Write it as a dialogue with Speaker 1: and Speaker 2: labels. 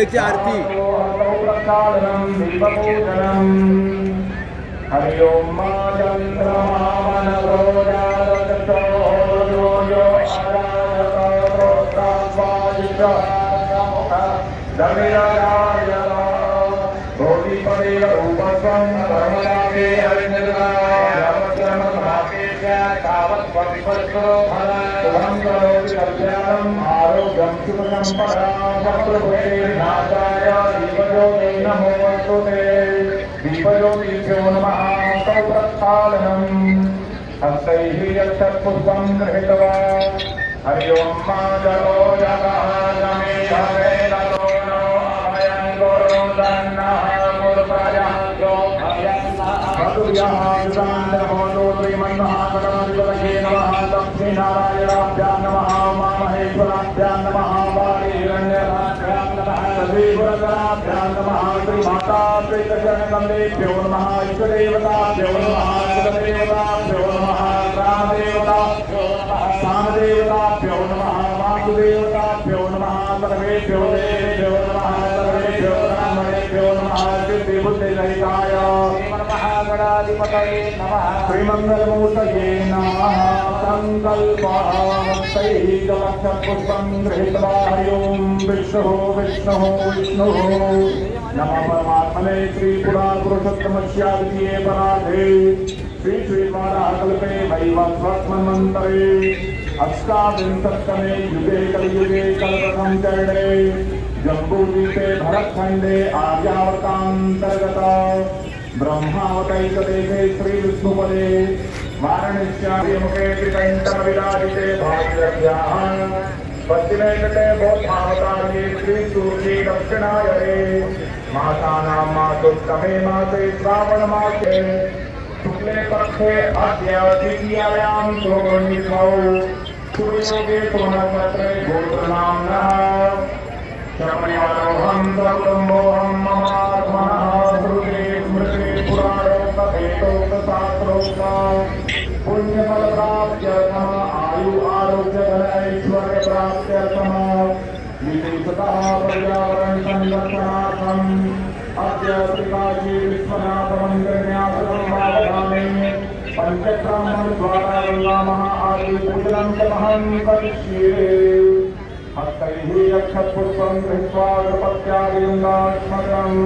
Speaker 1: गंगेची आरती।
Speaker 2: हरि ओम मा चंद्रमा मनोजातो यो यो आराधका गोपीपदे रूपस्वं कर्मणाके आरोग्यं दीपज्योतिभ्यो नमः प्रक्षालनम् हस्तैः यक्षपुष्पं गृहीत्वा हरि ओं मा जलो जगः गमे हरे नलो नो अभयं गुरु दन्नः गुरुप्रजः यो भगव्यः युगान्तर्भवतो श्रीमन्महागणाधिपतये नमः लक्ष्मीनारायणाभ्यां नमः उमामहेश्वराभ्यां नमः वाणीरण्यभ्यां नमः श्रीगुरगणाभ्यां नमः श्रीमाता श्रीकृष्णकन्देभ्यो नमः इष्टदेवताभ्यो नमः कुलदेवताभ्यो नमः ग्रामदेवताभ्यो नमः स्थानदेवताभ्यो नमः वासुदेवताभ्यो नमः सर्वेभ्यो देवेभ्यो नमः सर्वेभ्यो ब्राह्मणेभ्यो नमः सिद्धिबुद्धिरहिताय श्रीमन्महागणाधिपतये नमः श्रीमङ्गलमूर्तये नमः सङ्कल्पस्तैः लक्षपुष्पं गृहीत्वा हरि ओं विष्णुः विष्णुः विष्णुः नमः परमात्मने श्रीपुराणपुरुषोत्तमस्याद्वितीये परार्धे श्री श्रीवाराहकल्पे वैवस्वत्मन्वन्तरे अष्टाविंशत्तमे युगे कलियुगे कल्पकं चरणे जम्बूद्वीपे भरतखण्डे आर्यावर्तान्तर्गत ब्रह्मावतैकदेशे श्रीविष्णुपदे वाराणस्याभिमुखे त्रिकण्ठकविराजिते भागीरथ्याः पश्चिमे तटे बौद्धावतारे श्रीसूर्ये दक्षिणायने मासानां मासोत्तमे मासे श्रावणमासे शुक्ले पक्षे अद्य द्वितीयायां सोमनिधौ सूर्योगे सोमनक्षत्रे गोत्रनाम्नः श्रवणयोऽहं सकुटुम्बोऽहं ममात्मनः श्रुते स्मृते पुराणोक्तवेदोक्तशास्त्रोक्त पुण्यफलप्राप्त्यर्थम् आयु आरोग्य धन ऐश्वर्य प्राप्त्यर्थम् विशेषतः पर्यावरण संरक्षणार्थम् अद्य श्रीकाशी विश्वनाथ मन्दिरन्यासं भावयामि पंचब्राह्मणद्वारा गङ्गामः आदिपूजनं तमहं करिष्ये हस्तैः यक्षपुष्पं गृहीत्वा गणपत्यादिलिङ्गात्मकम्